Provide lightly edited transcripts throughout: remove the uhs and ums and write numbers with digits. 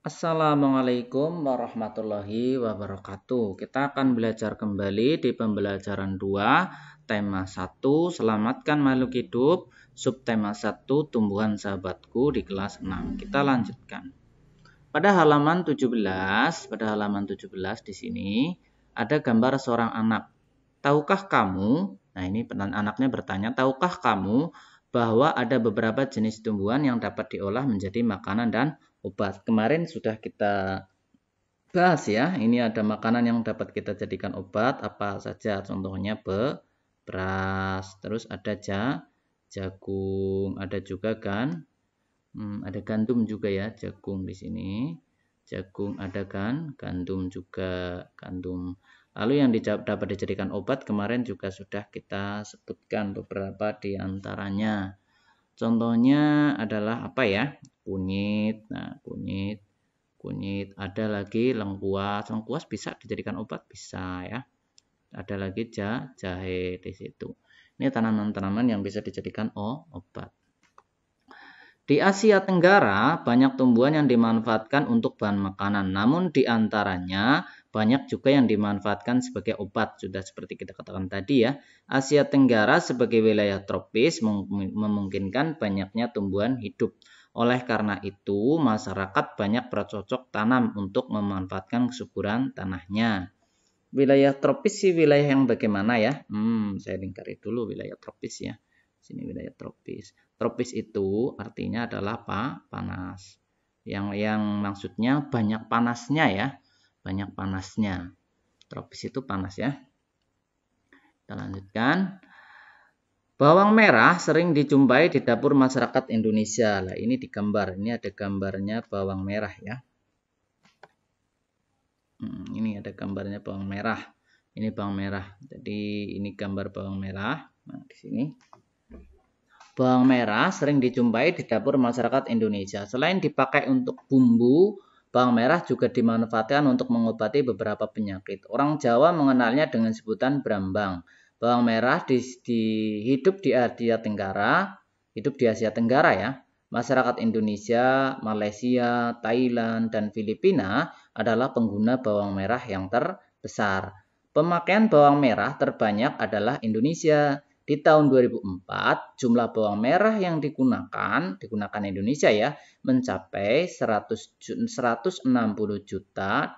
Assalamualaikum warahmatullahi wabarakatuh. Kita akan belajar kembali di pembelajaran 2, tema 1, selamatkan makhluk hidup, subtema 1, tumbuhan sahabatku di kelas 6. Kita lanjutkan. Pada halaman 17 di sini ada gambar seorang anak. Tahukah kamu? Nah, ini anaknya bertanya, tahukah kamu bahwa ada beberapa jenis tumbuhan yang dapat diolah menjadi makanan dan obat. Kemarin sudah kita bahas ya. Ini ada makanan yang dapat kita jadikan obat apa saja. Contohnya beras, terus ada jagung, ada juga kan, ada gandum juga ya, jagung di sini. Jagung ada kan, gandum juga, gandum. Lalu yang dapat dijadikan obat kemarin juga sudah kita sebutkan beberapa di antaranya. Contohnya adalah apa ya? Kunyit. Nah, kunyit. Ada lagi lengkuas. Lengkuas bisa dijadikan obat, bisa ya. Ada lagi jahe di situ. Ini tanaman-tanaman yang bisa dijadikan obat. Di Asia Tenggara, banyak tumbuhan yang dimanfaatkan untuk bahan makanan. Namun di antaranya banyak juga yang dimanfaatkan sebagai obat. Sudah seperti kita katakan tadi ya. Asia Tenggara sebagai wilayah tropis memungkinkan banyaknya tumbuhan hidup. Oleh karena itu, masyarakat banyak bercocok tanam untuk memanfaatkan kesuburan tanahnya. Wilayah tropis sih wilayah yang bagaimana ya? Saya lingkari dulu wilayah tropis ya. Sini wilayah tropis. Tropis itu artinya adalah panas. Yang maksudnya banyak panasnya ya. Banyak panasnya. Tropis itu panas ya. Kita lanjutkan. Bawang merah sering dijumpai di dapur masyarakat Indonesia. Lah ini di gambar. Ini ada gambarnya bawang merah ya. Ini ada gambarnya bawang merah. Ini bawang merah. Jadi ini gambar bawang merah. Nah, di sini. Bawang merah sering dijumpai di dapur masyarakat Indonesia. Selain dipakai untuk bumbu, bawang merah juga dimanfaatkan untuk mengobati beberapa penyakit. Orang Jawa mengenalnya dengan sebutan brambang. Bawang merah hidup di Asia Tenggara ya. Masyarakat Indonesia, Malaysia, Thailand, dan Filipina adalah pengguna bawang merah yang terbesar. Pemakaian bawang merah terbanyak adalah Indonesia. Di tahun 2004, jumlah bawang merah yang digunakan Indonesia ya, mencapai 160.800.000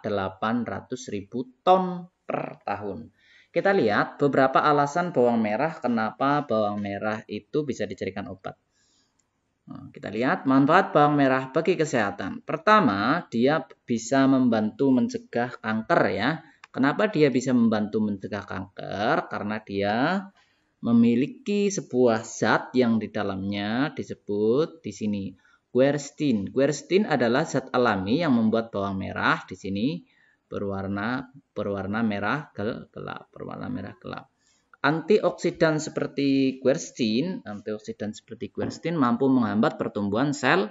ton per tahun. Kita lihat beberapa alasan bawang merah kenapa bawang merah itu bisa dijadikan obat. Kita lihat manfaat bawang merah bagi kesehatan. Pertama, dia bisa membantu mencegah kanker ya. Kenapa dia bisa membantu mencegah kanker? Karena dia memiliki sebuah zat yang di dalamnya disebut di sini quercetin. Quercetin adalah zat alami yang membuat bawang merah di sini berwarna merah gelap. Antioksidan seperti quercetin mampu menghambat pertumbuhan sel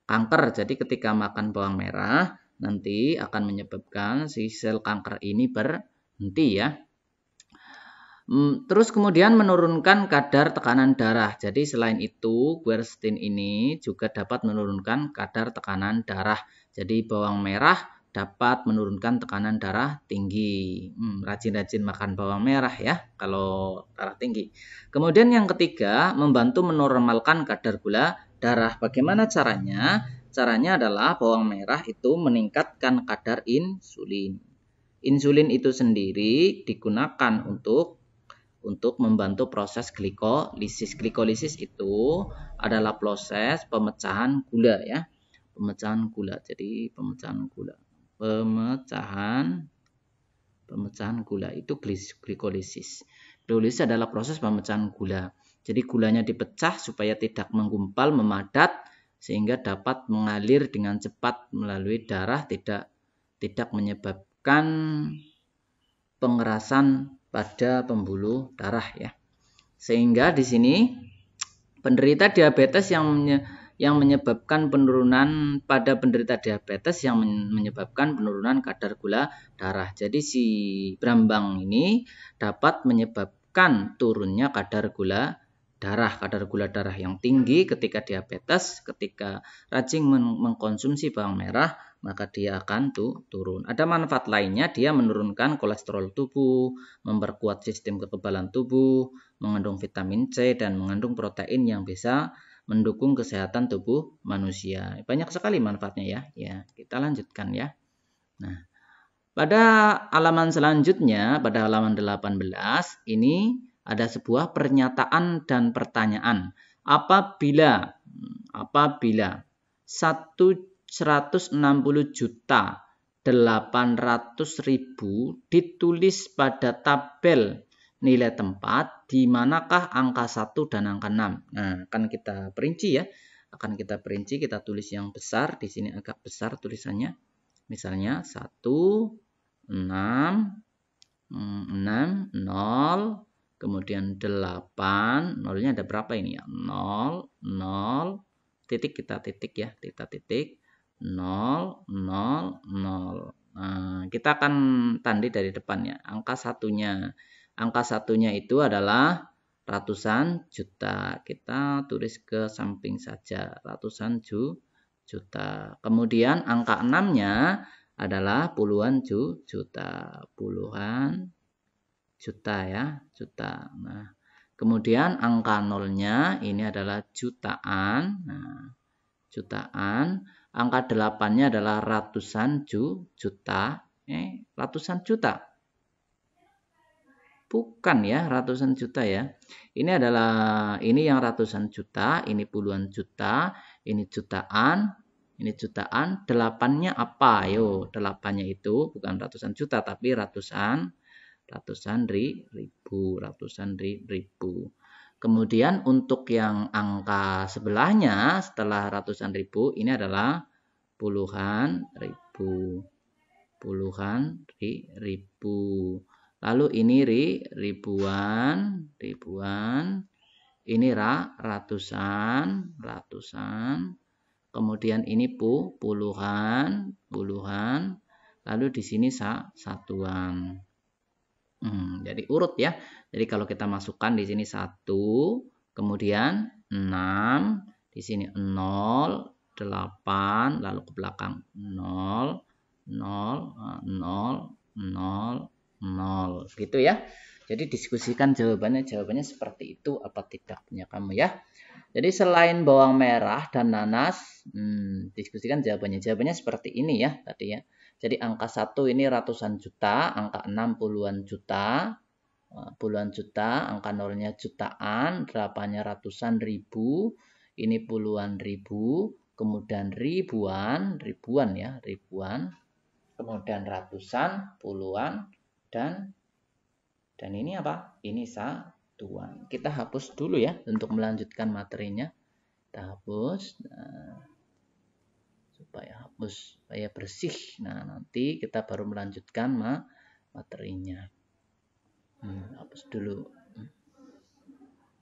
kanker. Jadi ketika makan bawang merah nanti akan menyebabkan si sel kanker ini berhenti ya. Terus kemudian menurunkan kadar tekanan darah. Jadi selain itu quercetin ini juga dapat menurunkan kadar tekanan darah. Jadi bawang merah dapat menurunkan tekanan darah tinggi. Rajin-rajin makan bawang merah ya kalau darah tinggi. Kemudian yang ketiga, membantu menormalkan kadar gula darah. Bagaimana caranya? Caranya adalah bawang merah itu meningkatkan kadar insulin. Insulin itu sendiri digunakan untuk membantu proses glikolisis. Glikolisis itu adalah proses pemecahan gula ya. Pemecahan gula. Jadi pemecahan gula itu glikolisis. Glikolisis adalah proses pemecahan gula. Jadi gulanya dipecah supaya tidak menggumpal, memadat sehingga dapat mengalir dengan cepat melalui darah, tidak menyebabkan pengerasan pada pembuluh darah ya. Sehingga di sini penderita diabetes yang menyebabkan penurunan kadar gula darah. Jadi si brambang ini dapat menyebabkan turunnya kadar gula kadar gula darah yang tinggi ketika diabetes, ketika rajin mengkonsumsi bawang merah, maka dia akan turun. Ada manfaat lainnya, dia menurunkan kolesterol tubuh, memperkuat sistem kekebalan tubuh, mengandung vitamin C dan mengandung protein yang bisa mendukung kesehatan tubuh manusia. Banyak sekali manfaatnya ya. Ya, kita lanjutkan ya. Nah, pada halaman selanjutnya, pada halaman 18, ini ada sebuah pernyataan dan pertanyaan. Apabila 160 juta 800.000 ditulis pada tabel nilai tempat, di manakah angka 1 dan angka 6? Nah, akan kita perinci ya. Kita tulis yang besar, di sini agak besar tulisannya. Misalnya 1, 6, 0, kemudian 8, nolnya ada berapa ini ya? 0, 0, titik, kita titik ya, kita titik, 0, 0, 0. Nah, kita akan tandai dari depan ya, angka satunya itu adalah ratusan juta. Kita tulis ke samping saja, ratusan juta. Kemudian angka 6-nya adalah puluhan juta, puluhan juta ya, juta. Nah, kemudian angka 0-nya ini adalah jutaan. Nah, jutaan. Angka 8-nya adalah ratusan juta. Ratusan juta. Bukan ya, ratusan juta ya. Ini yang ratusan juta, ini puluhan juta, ini jutaan, ini jutaan. 8-nya apa? Ayo, 8-nya itu bukan ratusan juta tapi ratusan ribu. Kemudian untuk yang angka sebelahnya setelah ratusan ribu ini adalah puluhan ribu. Lalu ini ribuan. Ini ratusan. Kemudian ini puluhan. Lalu di sini satuan. Jadi urut ya. Jadi kalau kita masukkan di sini 1, kemudian 6, di sini 0, 8, lalu ke belakang 0, 0, gitu ya. Jadi diskusikan jawabannya seperti itu apa tidak punya kamu ya. Jadi selain bawang merah dan nanas, diskusikan jawabannya seperti ini ya tadi ya. Jadi angka 1 ini ratusan juta, angka 6 puluhan juta, angka 0-nya jutaan, 8-nya ratusan ribu, ini puluhan ribu, kemudian ribuan ya, kemudian ratusan, puluhan, dan ini apa? Ini satuan. Kita hapus dulu ya untuk melanjutkan materinya. Kita hapus. Nah, supaya bersih. Nah, nanti kita baru melanjutkan materinya. Hapus dulu.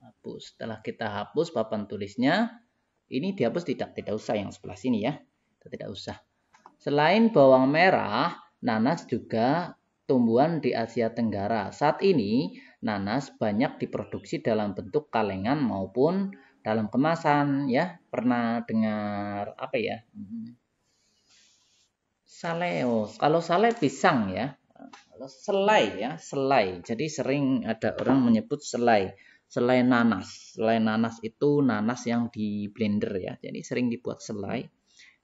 Hapus. Setelah kita hapus papan tulisnya, ini dihapus tidak usah yang sebelah sini ya. Kita tidak usah. Selain bawang merah, nanas juga tumbuhan di Asia Tenggara. Saat ini, nanas banyak diproduksi dalam bentuk kalengan maupun dalam kemasan ya. Pernah dengar apa ya? Saleo. Kalau sale pisang ya. Kalau selai ya, selai. Jadi sering ada orang menyebut selai. Selai nanas. Selai nanas itu nanas yang di blender ya. Jadi sering dibuat selai.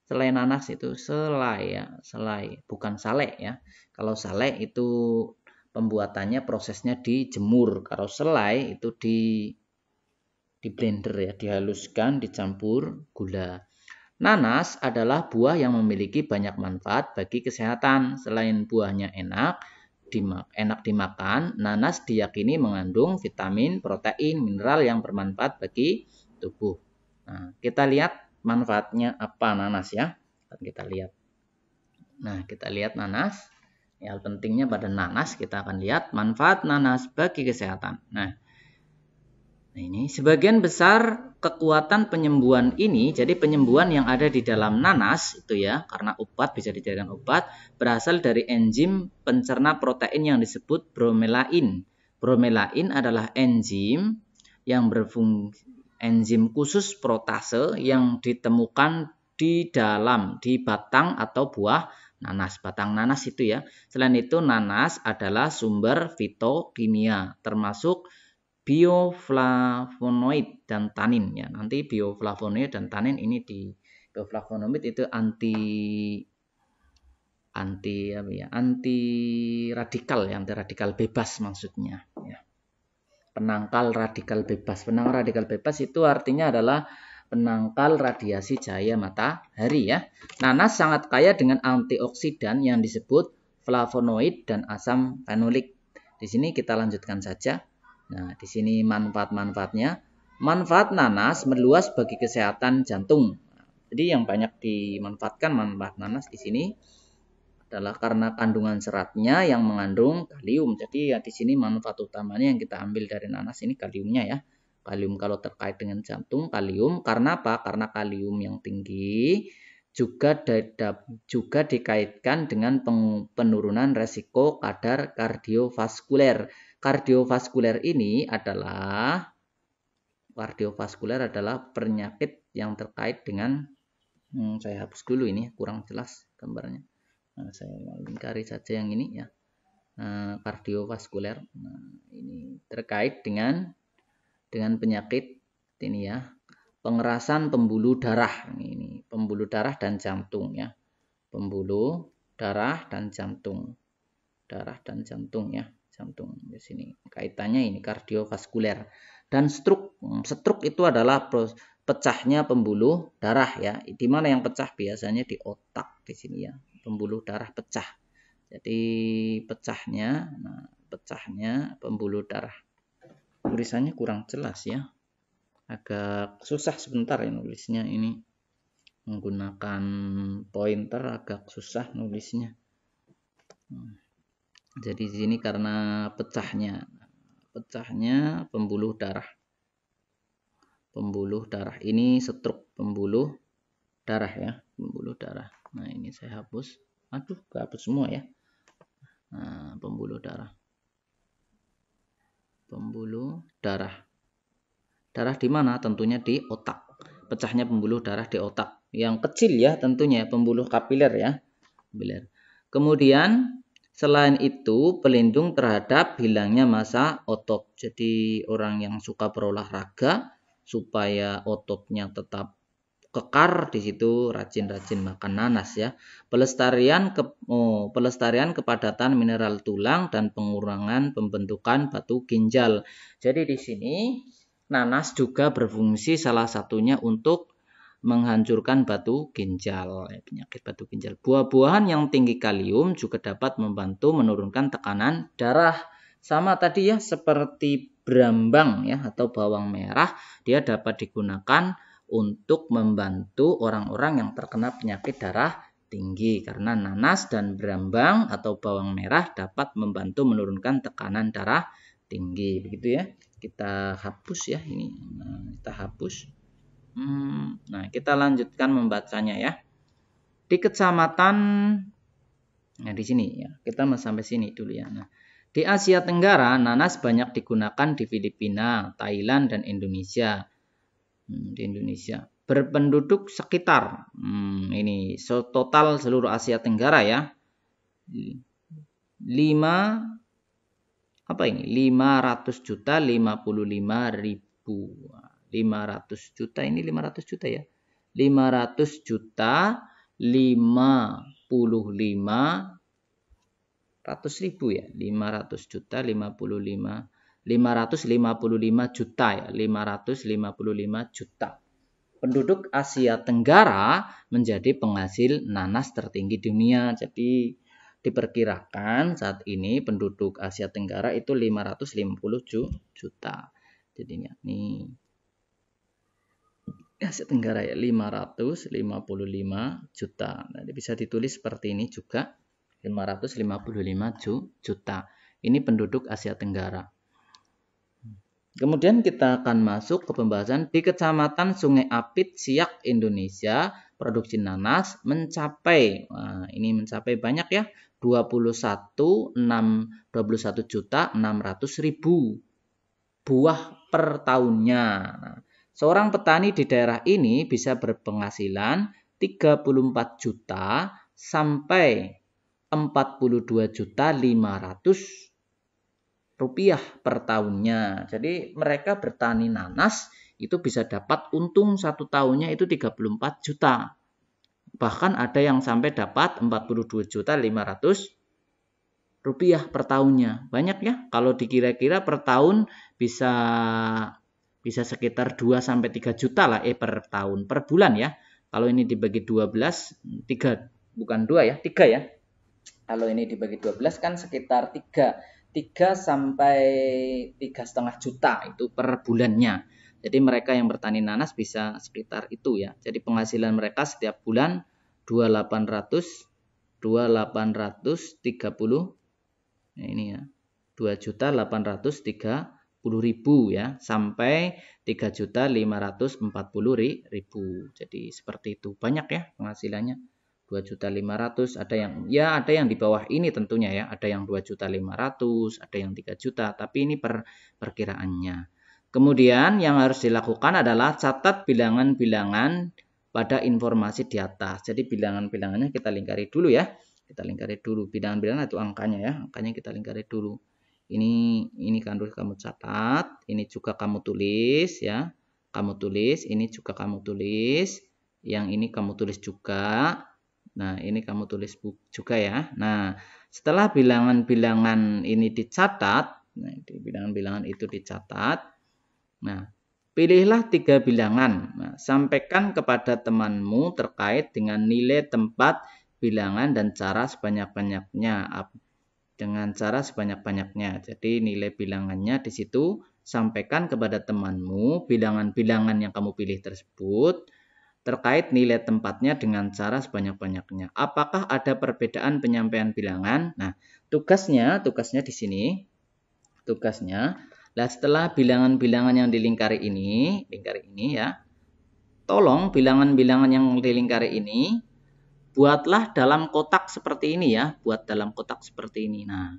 Selai nanas itu selai ya, selai, bukan sale ya. Kalau sale itu pembuatannya prosesnya dijemur. Kalau selai itu di blender ya, dihaluskan, dicampur gula. Nanas adalah buah yang memiliki banyak manfaat bagi kesehatan. Selain buahnya enak dimakan, nanas diyakini mengandung vitamin, protein, mineral yang bermanfaat bagi tubuh. Nah, kita lihat manfaatnya apa nanas ya. Kita lihat. Nah, kita lihat nanas. Hal pentingnya pada nanas kita akan lihat manfaat nanas bagi kesehatan. Nah, ini sebagian besar kekuatan penyembuhan ini, jadi penyembuhan yang ada di dalam nanas itu ya, karena obat bisa dijadikan obat, berasal dari enzim pencerna protein yang disebut bromelain. Bromelain adalah enzim yang berfungsi enzim khusus protase yang ditemukan di batang atau buah nanas. Batang nanas itu ya. Selain itu nanas adalah sumber fitokimia termasuk bioflavonoid dan tanin ya. Nanti bioflavonoid dan tanin ini di bioflavonoid itu anti radikal bebas maksudnya ya. Penangkal radikal bebas. Penangkal radikal bebas itu artinya adalah penangkal radiasi cahaya matahari ya. Nanas sangat kaya dengan antioksidan yang disebut flavonoid dan asam fenolik. Di sini kita lanjutkan saja. Nah, di sini manfaat-manfaatnya. Manfaat nanas meluas bagi kesehatan jantung. Jadi yang banyak dimanfaatkan manfaat nanas di sini adalah karena kandungan seratnya yang mengandung kalium. Jadi ya di sini manfaat utamanya yang kita ambil dari nanas ini kaliumnya ya. Kalium kalau terkait dengan jantung, kalium karena apa? Karena kalium yang tinggi juga dikaitkan dengan penurunan resiko kadar kardiovaskuler. Kardiovaskuler adalah penyakit yang terkait dengan saya hapus dulu ini kurang jelas gambarnya. Nah, saya lingkari saja yang ini ya. Kardiovaskuler. Nah, ini terkait dengan penyakit ini ya. Pengerasan pembuluh darah. Ini pembuluh darah dan jantung ya. Pembuluh darah dan jantung. Darah dan jantung ya. Jantung di sini. Kaitannya ini kardiovaskuler. Dan stroke. Stroke itu adalah pecahnya pembuluh darah ya. Di mana yang pecah biasanya di otak di sini ya. Pembuluh darah pecah. Jadi pecahnya pembuluh darah. Tulisannya kurang jelas ya. Agak susah sebentar ya nulisnya ini. Menggunakan pointer agak susah nulisnya. Jadi di sini karena pecahnya pembuluh darah. Pembuluh darah ini stroke pembuluh darah ya, pembuluh darah. Nah, ini saya hapus. Aduh, kehapus semua ya. Nah, pembuluh darah. Pembuluh darah. Darah di mana? Tentunya di otak. Pecahnya pembuluh darah di otak. Yang kecil ya tentunya, pembuluh kapiler ya. Kapiler. Kemudian selain itu pelindung terhadap hilangnya massa otot. Jadi orang yang suka berolahraga supaya ototnya tetap kekar di situ rajin-rajin makan nanas ya. Pelestarian kepadatan mineral tulang dan pengurangan pembentukan batu ginjal. Jadi di sini nanas juga berfungsi salah satunya untuk menghancurkan batu ginjal, penyakit batu ginjal. Buah-buahan yang tinggi kalium juga dapat membantu menurunkan tekanan darah. Sama tadi ya seperti brambang ya atau bawang merah, dia dapat digunakan untuk membantu orang-orang yang terkena penyakit darah tinggi karena nanas dan brambang atau bawang merah dapat membantu menurunkan tekanan darah tinggi. Begitu ya. Kita hapus ya ini. Nah, kita hapus. Nah, kita lanjutkan membacanya ya. Di kecamatan di sini ya. Kita mau sampai sini dulu ya. Nah, di Asia Tenggara nanas banyak digunakan di Filipina, Thailand dan Indonesia. Di Indonesia berpenduduk sekitar ini total seluruh Asia Tenggara ya 500 juta 55.000 500 juta ini 500 juta ya 500 juta 55.000 ya 500 juta 555 juta ya 555 juta penduduk Asia Tenggara menjadi penghasil nanas tertinggi dunia. Jadi diperkirakan saat ini penduduk Asia Tenggara itu 550 juta. Jadinya nih Asia Tenggara ya 555 juta. Nah, bisa ditulis seperti ini juga 555 juta. Ini penduduk Asia Tenggara. Kemudian kita akan masuk ke pembahasan di Kecamatan Sungai Apit, Siak, Indonesia, produksi nanas mencapai, ini mencapai banyak ya, 21.600.000 buah per tahunnya. Nah, seorang petani di daerah ini bisa berpenghasilan 34 juta sampai 42.500.000 rupiah per tahunnya. Jadi mereka bertani nanas itu bisa dapat untung satu tahunnya itu 34 juta. Bahkan ada yang sampai dapat 42.500.000 rupiah per tahunnya. Banyak ya, kalau dikira-kira per tahun bisa sekitar 2 sampai 3 juta lah per tahun, per bulan ya. Kalau ini dibagi 12, 3 bukan 2 ya, 3 ya. Kalau ini dibagi 12 kan sekitar 3 sampai 3,5 juta itu per bulannya. Jadi mereka yang bertani nanas bisa sekitar itu ya. Jadi penghasilan mereka setiap bulan 2.830, nah ini ya, 2.830.000 ya, sampai 3.540.000. Jadi seperti itu. Banyak ya penghasilannya. 2.500.000, ada yang di bawah ini tentunya ya, ada yang 2.500.000, ada yang 3 juta, tapi ini perkiraannya. Kemudian yang harus dilakukan adalah catat bilangan-bilangan pada informasi di atas. Jadi bilangan-bilangannya kita lingkari dulu ya. Kita lingkari dulu bilangan-bilangan itu angkanya ya, angkanya kita lingkari dulu. Ini kan kamu catat, ini juga kamu tulis ya. Kamu tulis, ini juga kamu tulis, yang ini kamu tulis juga. Nah, ini kamu tulis juga ya. Nah, setelah bilangan-bilangan ini dicatat, nah, bilangan-bilangan itu dicatat. Nah, pilihlah 3 bilangan. Nah, sampaikan kepada temanmu terkait dengan nilai tempat bilangan dan cara sebanyak-banyaknya. Dengan cara sebanyak-banyaknya. Jadi nilai bilangannya di situ sampaikan kepada temanmu bilangan-bilangan yang kamu pilih tersebut terkait nilai tempatnya dengan cara sebanyak-banyaknya. Apakah ada perbedaan penyampaian bilangan? Nah, tugasnya di sini. Tugasnya, nah setelah bilangan-bilangan yang dilingkari ini ya, tolong bilangan-bilangan yang dilingkari ini buatlah dalam kotak seperti ini ya, buat dalam kotak seperti ini. Nah,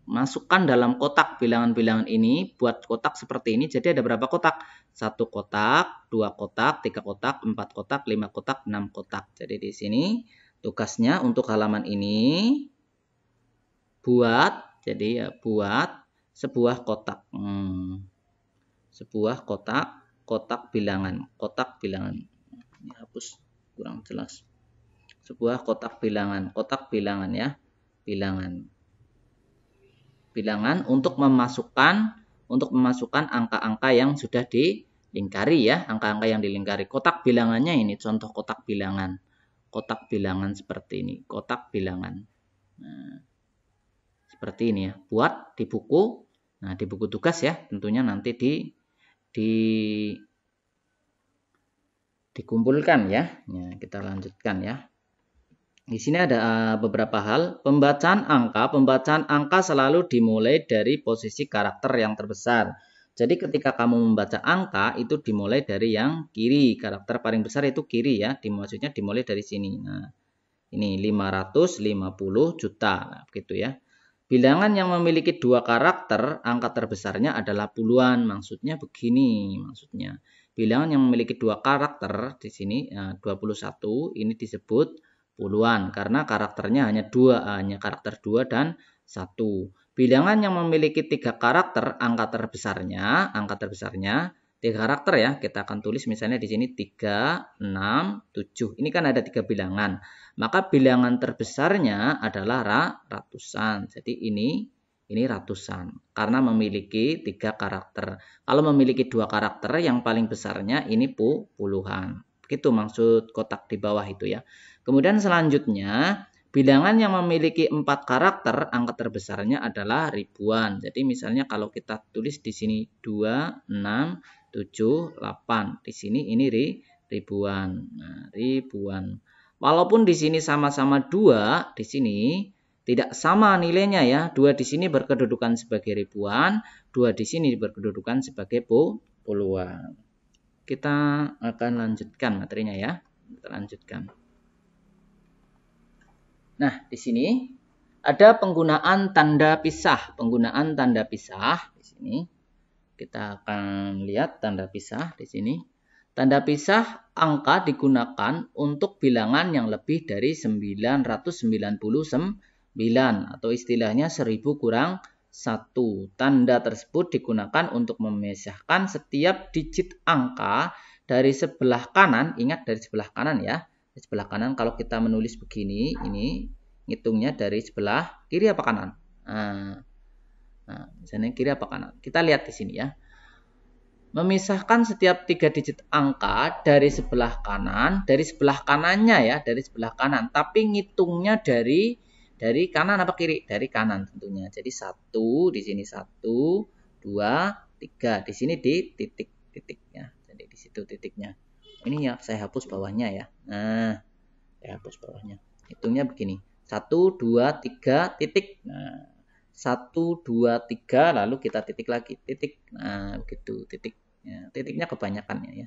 masukkan dalam kotak bilangan-bilangan ini, buat kotak seperti ini. Jadi ada berapa kotak? 1 kotak, 2 kotak, 3 kotak, 4 kotak, 5 kotak, 6 kotak. Jadi di sini tugasnya untuk halaman ini buat sebuah kotak. Sebuah kotak bilangan. Ini hapus, kurang jelas. Sebuah kotak bilangan ya. Bilangan untuk memasukkan angka-angka yang sudah dilingkari ya, angka-angka yang dilingkari. Kotak bilangannya ini contoh kotak bilangan. Kotak bilangan seperti ini, kotak bilangan. Nah, seperti ini ya, buat di buku. Nah, di buku tugas ya, tentunya nanti dikumpulkan ya. Nah, kita lanjutkan ya. Di sini ada beberapa hal. Pembacaan angka selalu dimulai dari posisi karakter yang terbesar. Jadi ketika kamu membaca angka itu dimulai dari yang kiri. Karakter paling besar itu kiri ya. Maksudnya dimulai dari sini. Nah, ini 550 juta. Nah, begitu ya. Bilangan yang memiliki 2 karakter, angka terbesarnya adalah puluhan. Maksudnya begini. Bilangan yang memiliki 2 karakter di sini 21 ini disebut puluhan karena karakternya hanya karakter 2 dan 1. Bilangan yang memiliki 3 karakter, angka terbesarnya 3 karakter ya. Kita akan tulis misalnya di sini 3, 6, 7. Ini kan ada 3 bilangan. Maka bilangan terbesarnya adalah ratusan. Jadi ini ratusan karena memiliki 3 karakter. Kalau memiliki 2 karakter, yang paling besarnya ini puluhan. Begitu maksud kotak di bawah itu ya. Kemudian selanjutnya, bilangan yang memiliki 4 karakter, angka terbesarnya adalah ribuan. Jadi misalnya kalau kita tulis di sini 2, 6, 7, 8. Di sini ini ribuan. Nah, ribuan. Walaupun di sini sama-sama 2, di sini tidak sama nilainya ya. 2 di sini berkedudukan sebagai ribuan, 2 di sini berkedudukan sebagai puluhan. Kita akan lanjutkan materinya ya. Kita lanjutkan. Nah, di sini ada penggunaan tanda pisah. Penggunaan tanda pisah di sini. kita akan lihat tanda pisah di sini. Tanda pisah angka digunakan untuk bilangan yang lebih dari 999 atau istilahnya 1000 kurang 1. Tanda tersebut digunakan untuk memisahkan setiap digit angka dari sebelah kanan. Ingat dari sebelah kanan ya. Di sebelah kanan kalau kita menulis begini, ini ngitungnya dari sebelah kiri apa kanan? Nah, misalnya kiri apa kanan? Kita lihat di sini ya. Memisahkan setiap 3 digit angka dari sebelah kanan, dari sebelah kanannya ya, dari sebelah kanan. Tapi ngitungnya dari kanan apa kiri? Dari kanan tentunya. Jadi 1 di sini 1, 2, 3. Di sini di titik ya. Jadi di situ titiknya. Ini ya saya hapus bawahnya ya. Nah, saya hapus bawahnya. Hitungnya begini. 1, 2, 3 titik. Nah, 1, 2, 3 lalu kita titik lagi titik. Nah begitu titik ya, titiknya kebanyakan ya.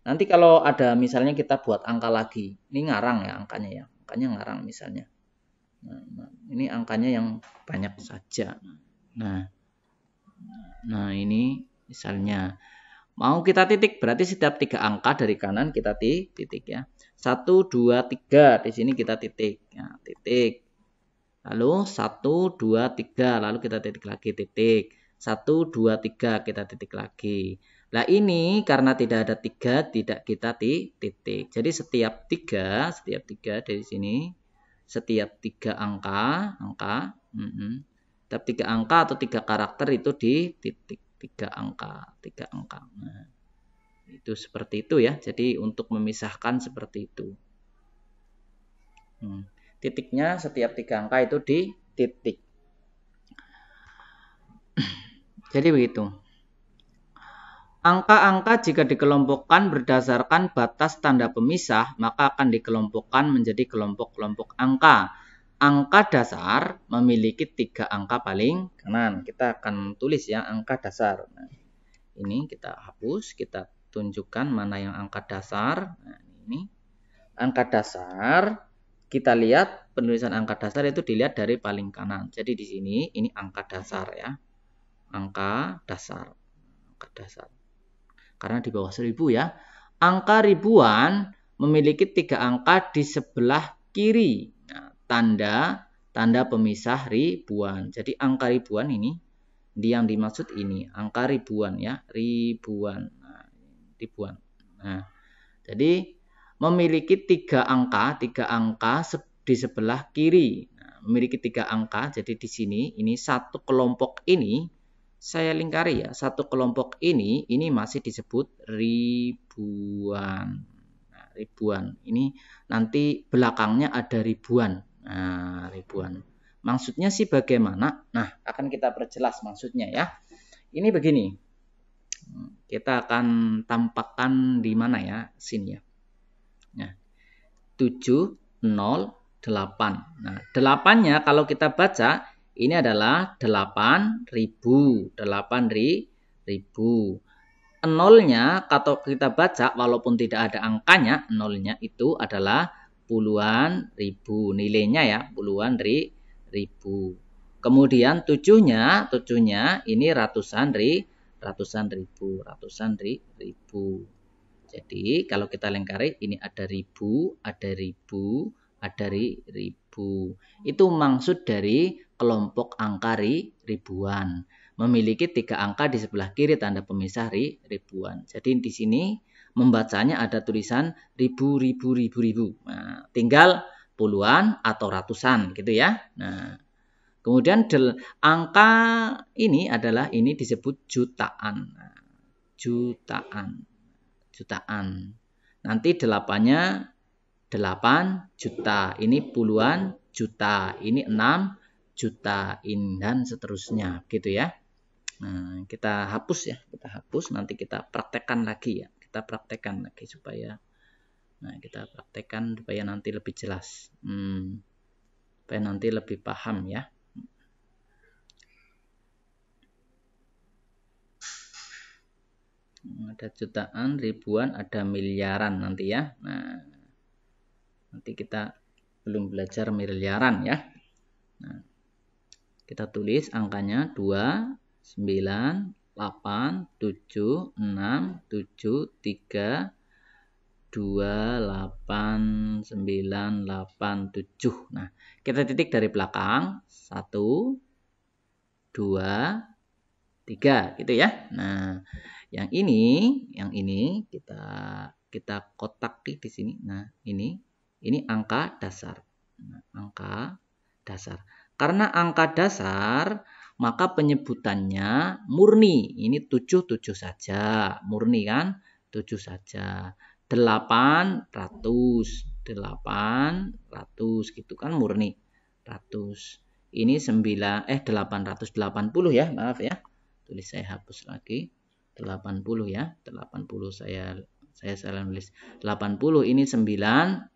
Nanti kalau ada misalnya kita buat angka lagi, ini ngarang ya angkanya ya, angkanya ngarang misalnya. Nah, ini angkanya yang banyak saja. Nah ini misalnya mau kita titik berarti setiap 3 angka dari kanan kita titik ya. 1, 2, 3 di sini kita titik. Ya, titik. Lalu 1, 2, 3. Lalu kita titik lagi titik. 1, 2, 3 kita titik lagi. Nah ini karena tidak ada 3 tidak kita titik. Jadi setiap 3 dari sini. Setiap 3 angka. Setiap 3 angka atau 3 karakter itu di titik. 3 angka. Nah, itu seperti itu ya. Jadi untuk memisahkan seperti itu. Titiknya setiap 3 angka itu di titik. Jadi begitu. Angka-angka jika dikelompokkan berdasarkan batas tanda pemisah, maka akan dikelompokkan menjadi kelompok-kelompok angka. Angka dasar memiliki 3 angka paling kanan. Kita akan tulis ya angka dasar. Nah, ini kita hapus, kita tunjukkan mana yang angka dasar. Nah, ini angka dasar. Kita lihat penulisan angka dasar itu dilihat dari paling kanan. Jadi di sini ini angka dasar ya. Angka dasar. Karena di bawah 1000 ya. Angka ribuan memiliki 3 angka di sebelah kiri. Nah, tanda pemisah ribuan. Jadi angka ribuan ini yang dimaksud ini angka ribuan ya, ribuan. Nah, ribuan. Nah, jadi memiliki 3 angka di sebelah kiri. Nah, memiliki 3 angka, jadi di sini ini satu kelompok ini saya lingkari ya. Satu kelompok ini masih disebut ribuan. Nah, ribuan. Ini nanti belakangnya ada ribuan. Nah, ribuan. Maksudnya sih bagaimana? Nah, akan kita perjelas maksudnya ya. Ini begini. Kita akan tampakkan di mana ya? Sini ya. Nah, 708. Nah, 8-nya kalau kita baca ini adalah 8.000. 8.000. Nolnya kalau kita baca walaupun tidak ada angkanya, nolnya itu adalah puluhan ribu. Nilainya ya, puluhan ribu. Kemudian 7-nya ini ratusan ribu. Jadi kalau kita lingkari ini ada ribu, ada ribu, ada ribu. Itu maksud dari kelompok angka ribuan. Memiliki 3 angka di sebelah kiri tanda pemisah ribuan. Jadi di sini membacanya ada tulisan ribu. Nah, tinggal puluhan atau ratusan gitu ya. Nah, kemudian angka ini adalah ini disebut jutaan. Nah, jutaan. Nanti 8-nya 8 juta. Ini puluhan juta. Ini 6 juta. Dan seterusnya gitu ya. Nah, kita hapus ya. Kita hapus. Nanti kita praktekkan lagi ya. Kita praktekkan lagi supaya nanti lebih jelas. Supaya nanti lebih paham ya. Ada jutaan, ribuan, ada miliaran nanti ya. Nah, nanti kita belum belajar miliaran ya. Nah, kita tulis angkanya 2, 9, 8, 7, 6, 7, 3, 2, 8, 9, 8, 7. Nah, kita titik dari belakang. 1, 2, 3 gitu ya. Nah, yang ini kita kotak di sini. Nah, ini angka dasar. Nah, angka dasar. Karena angka dasar, maka penyebutannya murni. Ini 7 saja. Murni kan? 7 saja. 800 gitu kan murni. Ratus. Ini 880 ya, maaf ya. Tulis saya hapus lagi. 80 ya. 80 saya salah nulis. 80 ini 900.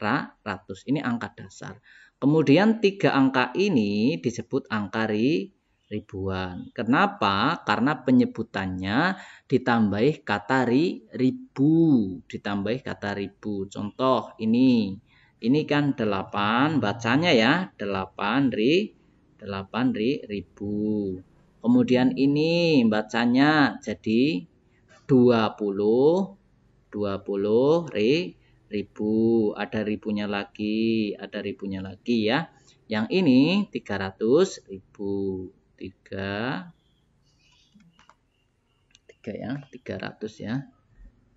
Ini angka dasar. Kemudian 3 angka ini disebut angka ribuan. Kenapa? Karena penyebutannya ditambahi kata ribu. Ditambahi kata ribu. Contoh ini. Ini kan 8. Bacanya ya. 8 ribu. Kemudian ini bacanya jadi 20 ribu. Ada ribunya lagi ya. Yang ini 300 ribu. 300 ya.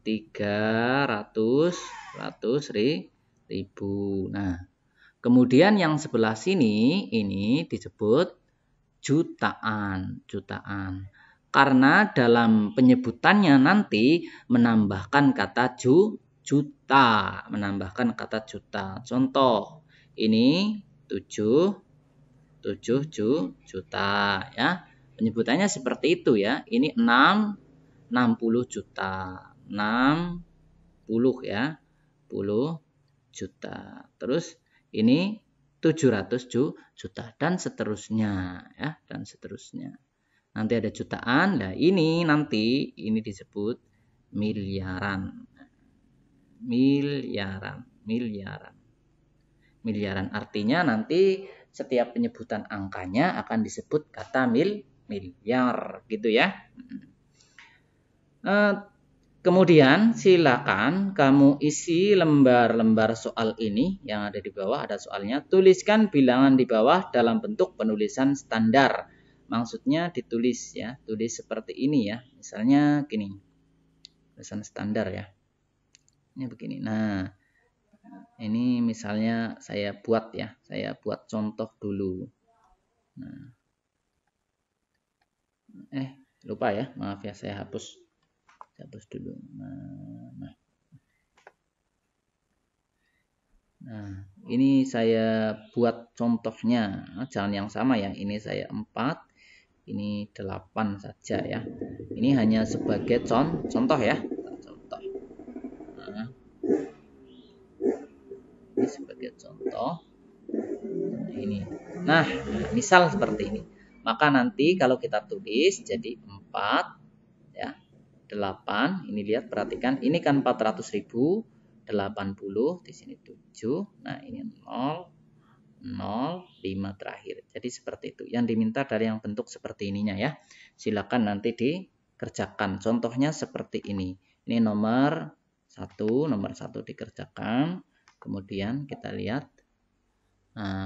300 ribu. Nah, kemudian yang sebelah sini ini disebut jutaan. Karena dalam penyebutannya nanti menambahkan kata juta. Contoh, ini 7 juta ya. Penyebutannya seperti itu ya. Ini 60 juta. 60 ya. 10 juta. Terus ini 700 juta dan seterusnya ya, dan seterusnya. Nanti ada jutaan. Nah, ini disebut miliaran. Miliaran artinya nanti setiap penyebutan angkanya akan disebut kata miliar gitu ya. Kemudian silakan kamu isi lembar-lembar soal ini yang ada di bawah, ada soalnya. Tuliskan bilangan di bawah dalam bentuk penulisan standar. Maksudnya ditulis ya, tulis seperti ini ya. Misalnya gini, tulisan standar ya. Ini begini. Nah, ini misalnya saya buat ya, saya buat contoh dulu. Nah, lupa ya, maaf ya, saya hapus dulu. Nah, ini saya buat contohnya. Jangan yang sama ya. Ini saya 4, ini 8 saja ya. Ini hanya sebagai contoh ya. Contoh. Nah, ini sebagai contoh. Ini. Nah, misal seperti ini. Maka nanti kalau kita tulis jadi 4 ya. 8, ini lihat, perhatikan, ini kan 400.000, 80, di sini 7, nah ini 0, 5 terakhir. Jadi seperti itu. Yang diminta dari yang bentuk seperti ininya ya. Silakan nanti dikerjakan. Contohnya seperti ini. Ini nomor 1 dikerjakan. Kemudian kita lihat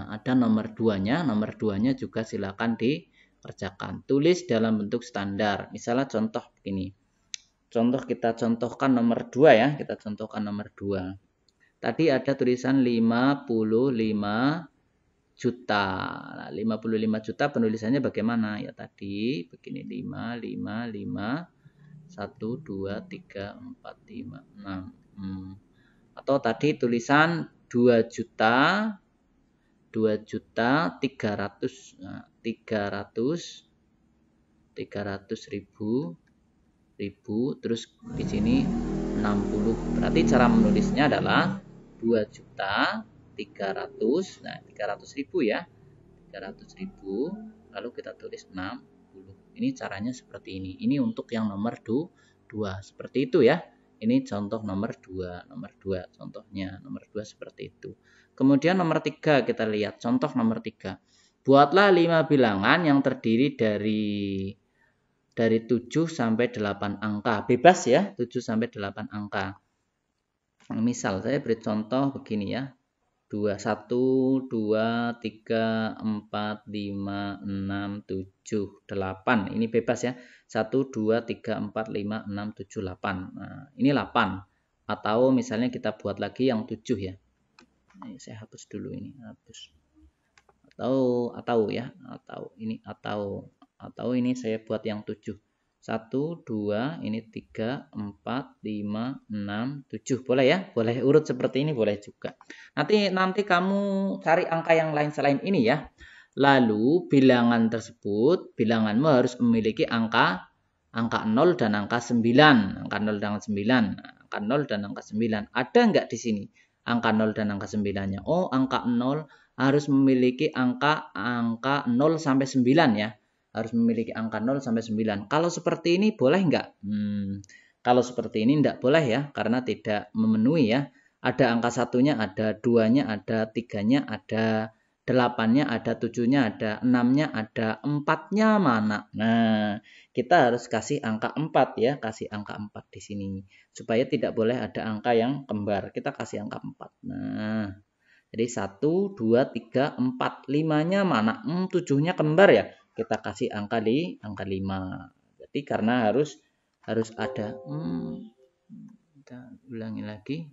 ada nomor 2-nya. Nomor 2-nya juga silakan dikerjakan. Tulis dalam bentuk standar. Misalnya contoh begini. Kita contohkan nomor 2 ya. Kita contohkan nomor 2. Tadi ada tulisan 55 juta. Nah, 55 juta penulisannya bagaimana? Ya tadi begini 5, 1, 2, 3, 4, 5, 6. Atau tadi tulisan 2 juta 300. Nah, 300 ribu, terus di sini 60. Berarti cara menulisnya adalah 2.300.000. Nah, 300.000 ya. 300.000, lalu kita tulis 60. Ini caranya seperti ini. Ini untuk yang nomor 2. Seperti itu ya. Ini contoh nomor 2. Contohnya nomor 2 seperti itu. Kemudian nomor 3 kita lihat contoh nomor 3. Buatlah 5 bilangan yang terdiri dari dari 7 sampai 8 angka. Bebas ya, 7 sampai 8 angka. Misal saya beri contoh begini ya. 1, 2, 3, 4, 5, 6, 7, 8. Ini bebas ya. 1, 2, 3, 4, 5, 6, 7, 8. Nah, ini 8. Atau misalnya kita buat lagi yang 7 ya. Ini saya hapus dulu ini, hapus. Atau ya, atau ini saya buat yang 7. 1, 2, ini 3, 4, 5, 6, 7. Boleh ya? Boleh urut seperti ini, boleh juga. Nanti kamu cari angka yang lain selain ini ya. Lalu bilangan tersebut, bilanganmu harus memiliki angka 0 dan angka 9. Angka 0 dan angka 9. Angka 0 dan angka 9. Ada nggak di sini angka 0 dan angka 9-nya? Oh, angka 0 harus memiliki angka 0 sampai 9 ya. Harus memiliki angka 0 sampai 9. Kalau seperti ini boleh nggak? Kalau seperti ini enggak boleh ya, karena tidak memenuhi ya. Ada angka 1-nya, ada 2-nya, ada 3-nya, ada 8-nya, ada 7-nya, ada 6-nya, ada 4-nya mana? Nah, kita harus kasih angka 4 ya, kasih angka 4 di sini. Supaya tidak boleh ada angka yang kembar. Kita kasih angka 4. Nah, jadi 1, 2, 3, 4. 5-nya mana? 7-nya kembar ya. Kita kasih angka 5. Jadi karena harus ada. Kita ulangi lagi.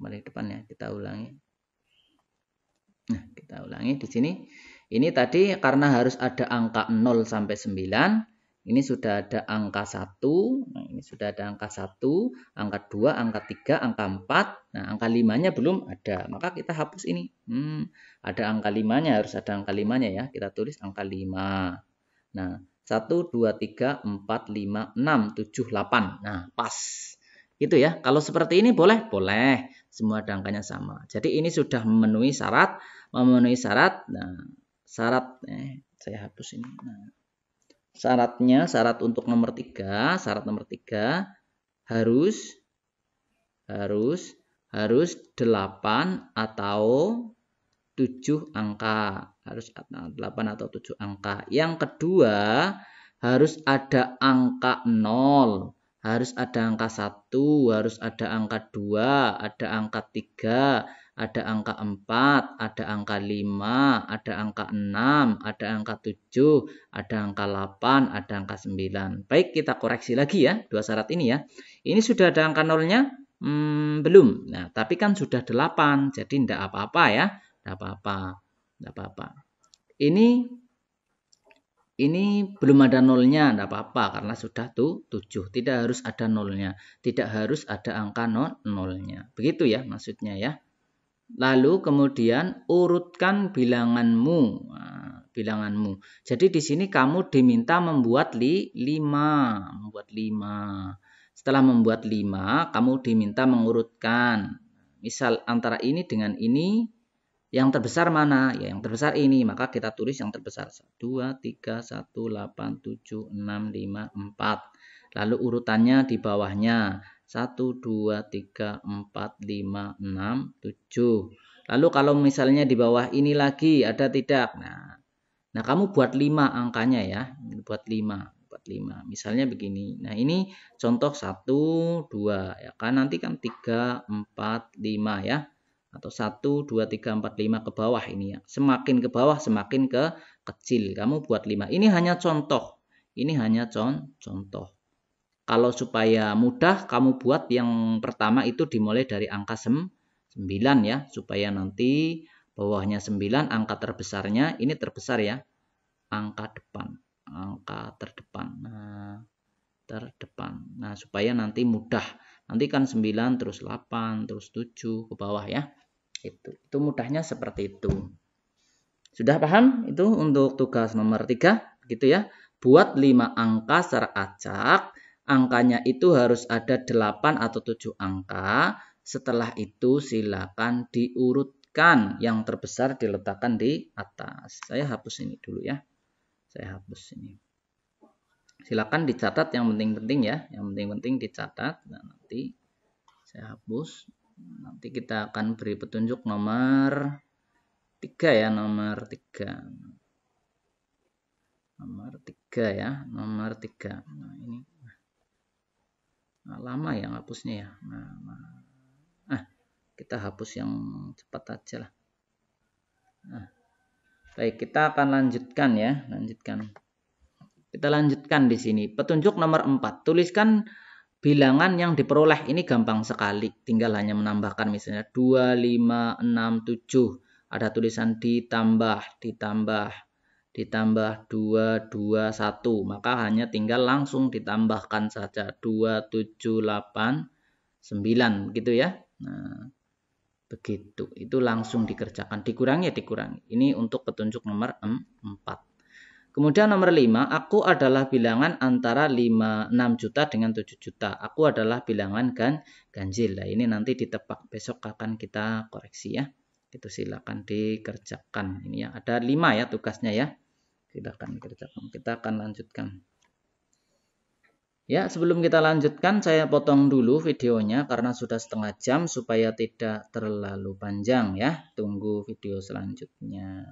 Kembali depan ya. Kita ulangi. Nah, kita ulangi di sini. Ini tadi karena harus ada angka 0 sampai 9. Ini sudah ada angka 1. Nah, ini sudah ada angka 1, angka 2, angka 3, angka 4. Nah, angka 5-nya belum ada. Maka kita hapus ini. Ada angka 5-nya, harus ada angka 5-nya ya. Kita tulis angka 5. Nah, 1, 2, 3, 4, 5, 6, 7, 8. Nah, pas. Gitu ya. Kalau seperti ini boleh? Boleh. Semua ada angkanya sama. Jadi ini sudah memenuhi syarat. Nah, syarat saya hapus ini. Nah, syarat untuk nomor 3, harus 8 atau 7 angka. Harus 8 atau 7 angka. Yang kedua, harus ada angka 0. Harus ada angka 1, harus ada angka 2, ada angka 3, ada angka 4, ada angka 5, ada angka 6, ada angka 7, ada angka 8, ada angka 9. Baik, kita koreksi lagi ya, dua syarat ini ya. Ini sudah ada angka 0-nya? Belum. Nah, tapi kan sudah 8, jadi tidak apa-apa ya. Tidak apa-apa. Ini belum ada nolnya, tidak apa-apa karena sudah 7. Tidak harus ada nolnya. Tidak harus ada angka nolnya. Begitu ya maksudnya ya. Lalu kemudian urutkan bilanganmu. Nah, bilanganmu. Jadi di sini kamu diminta membuat 5. Setelah membuat 5, kamu diminta mengurutkan. Misal antara ini dengan ini. Yang terbesar mana? Ya, yang terbesar ini. Maka kita tulis yang terbesar. 2, 3, 1, 8, 7, 6, 5, 4. Lalu urutannya di bawahnya. 1, 2, 3, 4, 5, 6, 7. Lalu kalau misalnya di bawah ini lagi ada tidak? Nah kamu buat 5 angkanya ya. Buat 5. Misalnya begini. Nah, ini contoh 1, 2. Ya kan nanti kan 3, 4, 5 ya. Atau 1, 2, 3, 4, 5 ke bawah ini ya. Semakin ke bawah semakin ke kecil. Kamu buat 5. Ini hanya contoh. Contoh. Kalau supaya mudah kamu buat yang pertama itu dimulai dari angka 9 ya. Supaya nanti bawahnya 9 angka terbesarnya. Ini terbesar ya. Angka terdepan. Nah, supaya nanti mudah. Nanti kan 9 terus 8 terus 7 ke bawah ya. Itu mudahnya seperti itu. Sudah paham? Itu untuk tugas nomor 3 gitu ya. Buat 5 angka secara acak. Angkanya itu harus ada 8 atau 7 angka. Setelah itu silakan diurutkan. Yang terbesar diletakkan di atas. Saya hapus ini dulu ya. Silakan dicatat yang penting-penting ya. Yang penting-penting dicatat. Nah, nanti saya hapus. Nanti kita akan beri petunjuk nomor 3 ya, nomor 3. Nomor 3 ya, nomor 3. Nah, ini lama ya hapusnya ya. Kita hapus yang cepat aja lah. Baik, kita akan lanjutkan ya, Kita lanjutkan di sini. Petunjuk nomor 4. Tuliskan bilangan yang diperoleh. Ini gampang sekali. Tinggal hanya menambahkan misalnya 2, 5, 6, 7. Ada tulisan ditambah 2, 2, 1. Maka hanya tinggal langsung ditambahkan saja. 2, 7, 8, 9. Gitu ya. Nah, begitu. Itu langsung dikerjakan. Dikurangi ya dikurangi. Ini untuk petunjuk nomor 4. Kemudian nomor 5, aku adalah bilangan antara 6 juta dengan 7 juta. Aku adalah bilangan ganjil. Nah, ini nanti ditebak. Besok akan kita koreksi ya. Itu silakan dikerjakan. Ini ya, ada 5 ya tugasnya ya. Silakan dikerjakan. Kita akan lanjutkan. Ya, sebelum kita lanjutkan, saya potong dulu videonya karena sudah setengah jam supaya tidak terlalu panjang ya. Tunggu video selanjutnya.